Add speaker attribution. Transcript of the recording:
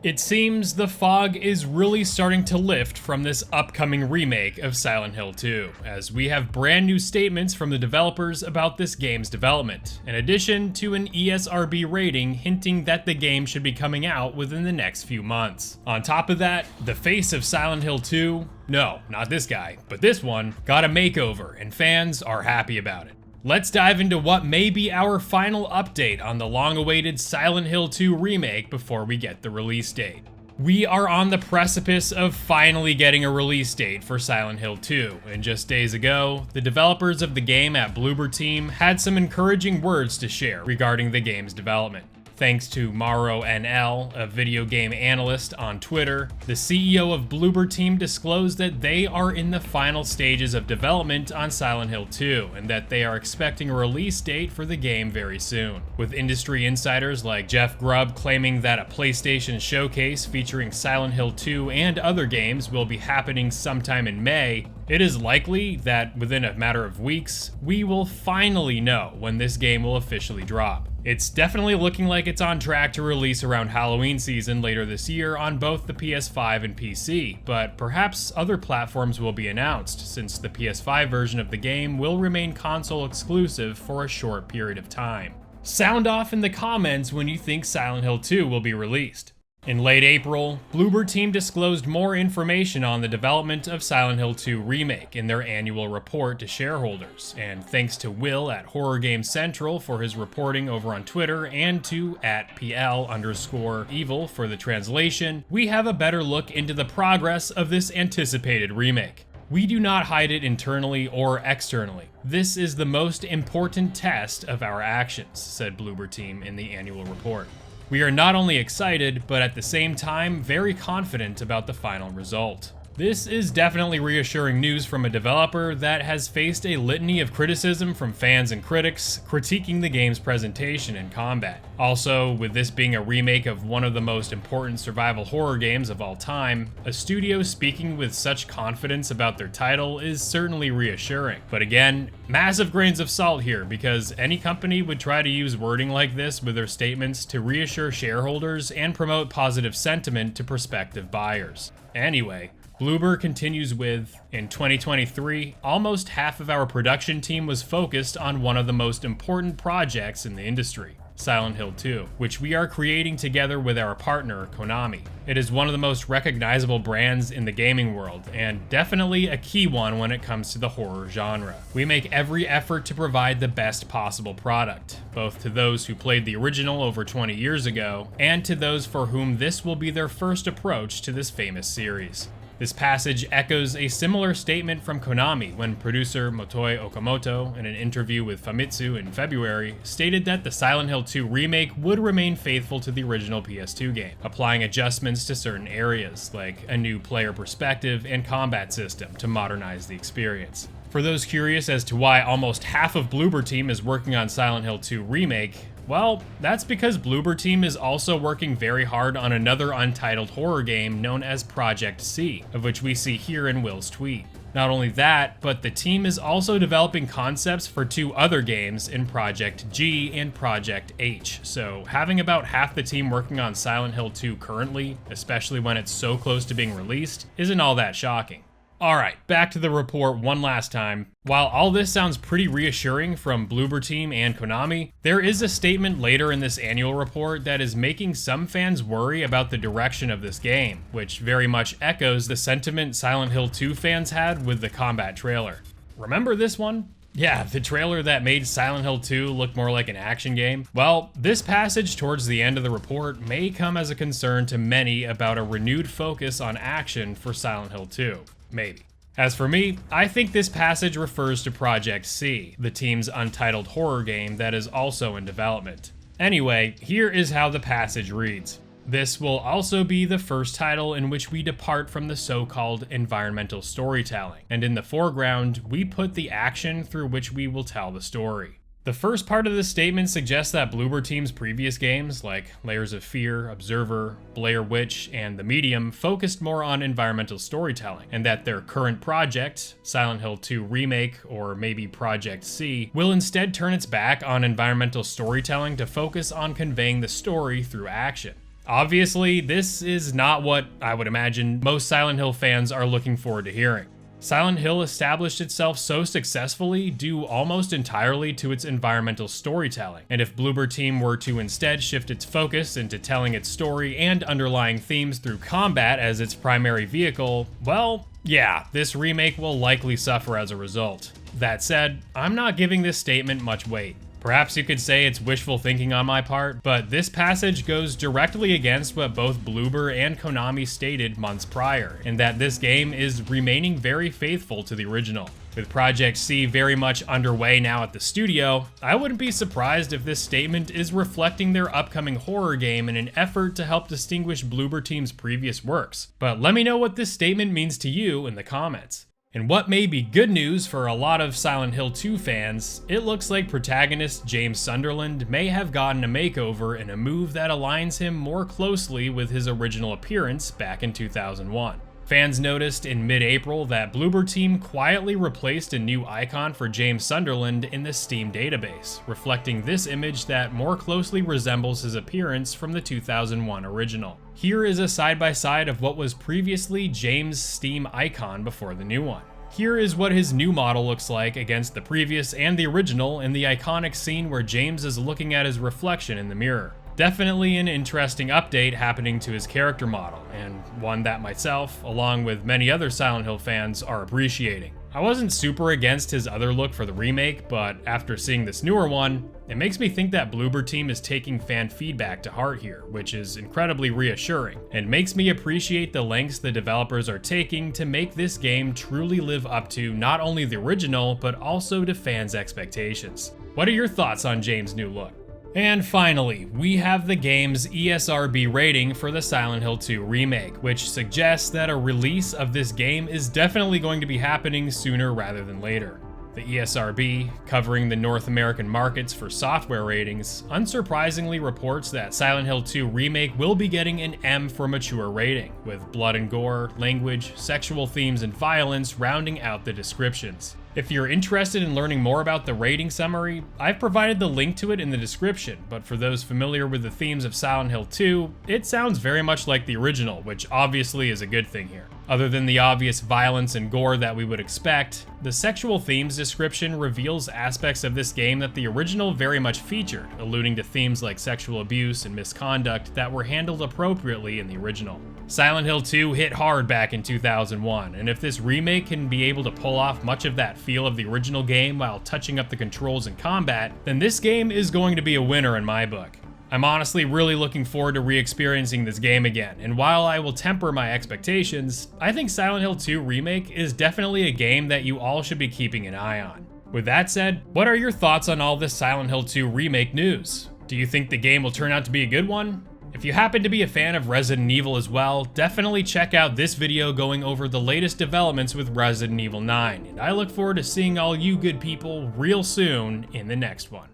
Speaker 1: It seems the fog is really starting to lift from this upcoming remake of Silent Hill 2, as we have brand new statements from the developers about this game's development, in addition to an ESRB rating hinting that the game should be coming out within the next few months. On top of that, the face of Silent Hill 2, no, not this guy, but this one, got a makeover, and fans are happy about it. Let's dive into what may be our final update on the long-awaited Silent Hill 2 remake before we get the release date. We are on the precipice of finally getting a release date for Silent Hill 2, and just days ago, the developers of the game at Bloober Team had some encouraging words to share regarding the game's development. Thanks to Maro NL, a video game analyst on Twitter, the CEO of Bloober Team disclosed that they are in the final stages of development on Silent Hill 2, and that they are expecting a release date for the game very soon. With industry insiders like Jeff Grubb claiming that a PlayStation showcase featuring Silent Hill 2 and other games will be happening sometime in May, it is likely that within a matter of weeks, we will finally know when this game will officially drop. It's definitely looking like it's on track to release around Halloween season later this year on both the PS5 and PC, but perhaps other platforms will be announced, since the PS5 version of the game will remain console exclusive for a short period of time. Sound off in the comments when you think Silent Hill 2 will be released. In late April, Bloober Team disclosed more information on the development of Silent Hill 2 Remake in their annual report to shareholders, and thanks to Will at Horror Game Central for his reporting over on Twitter and to @PL_evil for the translation, we have a better look into the progress of this anticipated remake. We do not hide it internally or externally. This is the most important test of our actions, said Bloober Team in the annual report. We are not only excited, but at the same time, very confident about the final result. This is definitely reassuring news from a developer that has faced a litany of criticism from fans and critics, critiquing the game's presentation and combat. Also, with this being a remake of one of the most important survival horror games of all time, a studio speaking with such confidence about their title is certainly reassuring. But again, massive grains of salt here, because any company would try to use wording like this with their statements to reassure shareholders and promote positive sentiment to prospective buyers. Anyway, Bloober continues with, in 2023, almost half of our production team was focused on one of the most important projects in the industry, Silent Hill 2, which we are creating together with our partner, Konami. It is one of the most recognizable brands in the gaming world, and definitely a key one when it comes to the horror genre. We make every effort to provide the best possible product, both to those who played the original over 20 years ago, and to those for whom this will be their first approach to this famous series. This passage echoes a similar statement from Konami when producer Motoi Okamoto, in an interview with Famitsu in February, stated that the Silent Hill 2 remake would remain faithful to the original PS2 game, applying adjustments to certain areas, like a new player perspective and combat system to modernize the experience. For those curious as to why almost half of Bloober Team is working on Silent Hill 2 Remake, well, that's because Bloober Team is also working very hard on another untitled horror game known as Project C, of which we see here in Will's tweet. Not only that, but the team is also developing concepts for two other games in Project G and Project H, so having about half the team working on Silent Hill 2 currently, especially when it's so close to being released, isn't all that shocking. Alright, back to the report one last time. While all this sounds pretty reassuring from Bloober Team and Konami, there is a statement later in this annual report that is making some fans worry about the direction of this game, which very much echoes the sentiment Silent Hill 2 fans had with the combat trailer. Remember this one? Yeah, the trailer that made Silent Hill 2 look more like an action game. Well, this passage towards the end of the report may come as a concern to many about a renewed focus on action for Silent Hill 2. Maybe. As for me, I think this passage refers to Project C, the team's untitled horror game that is also in development. Anyway, here is how the passage reads. This will also be the first title in which we depart from the so-called environmental storytelling, and in the foreground, we put the action through which we will tell the story. The first part of this statement suggests that Bloober Team's previous games, like Layers of Fear, Observer, Blair Witch, and The Medium, focused more on environmental storytelling, and that their current project, Silent Hill 2 Remake, or maybe Project C, will instead turn its back on environmental storytelling to focus on conveying the story through action. Obviously, this is not what I would imagine most Silent Hill fans are looking forward to hearing. Silent Hill established itself so successfully due almost entirely to its environmental storytelling, and if Bloober Team were to instead shift its focus into telling its story and underlying themes through combat as its primary vehicle, well, yeah, this remake will likely suffer as a result. That said, I'm not giving this statement much weight. Perhaps you could say it's wishful thinking on my part, but this passage goes directly against what both Bloober and Konami stated months prior, in that this game is remaining very faithful to the original. With Project C very much underway now at the studio, I wouldn't be surprised if this statement is reflecting their upcoming horror game in an effort to help distinguish Bloober Team's previous works. But let me know what this statement means to you in the comments. And what may be good news for a lot of Silent Hill 2 fans, it looks like protagonist James Sunderland may have gotten a makeover in a move that aligns him more closely with his original appearance back in 2001. Fans noticed in mid-April that Bloober Team quietly replaced a new icon for James Sunderland in the Steam database, reflecting this image that more closely resembles his appearance from the 2001 original. Here is a side-by-side of what was previously James' Steam icon before the new one. Here is what his new model looks like against the previous and the original in the iconic scene where James is looking at his reflection in the mirror. Definitely an interesting update happening to his character model, and one that myself, along with many other Silent Hill fans, are appreciating. I wasn't super against his other look for the remake, but after seeing this newer one, it makes me think that Bloober Team is taking fan feedback to heart here, which is incredibly reassuring, and makes me appreciate the lengths the developers are taking to make this game truly live up to not only the original, but also to fans' expectations. What are your thoughts on James' new look? And finally, we have the game's ESRB rating for the Silent Hill 2 remake, which suggests that a release of this game is definitely going to be happening sooner rather than later. The ESRB, covering the North American markets for software ratings, unsurprisingly reports that Silent Hill 2 Remake will be getting an M for mature rating, with blood and gore, language, sexual themes, and violence rounding out the descriptions. If you're interested in learning more about the rating summary, I've provided the link to it in the description, but for those familiar with the themes of Silent Hill 2, it sounds very much like the original, which obviously is a good thing here. Other than the obvious violence and gore that we would expect, the sexual themes description reveals aspects of this game that the original very much featured, alluding to themes like sexual abuse and misconduct that were handled appropriately in the original. Silent Hill 2 hit hard back in 2001, and if this remake can be able to pull off much of that feel of the original game while touching up the controls and combat, then this game is going to be a winner in my book. I'm honestly really looking forward to re-experiencing this game again, and while I will temper my expectations, I think Silent Hill 2 Remake is definitely a game that you all should be keeping an eye on. With that said, what are your thoughts on all this Silent Hill 2 Remake news? Do you think the game will turn out to be a good one? If you happen to be a fan of Resident Evil as well, definitely check out this video going over the latest developments with Resident Evil 9, and I look forward to seeing all you good people real soon in the next one.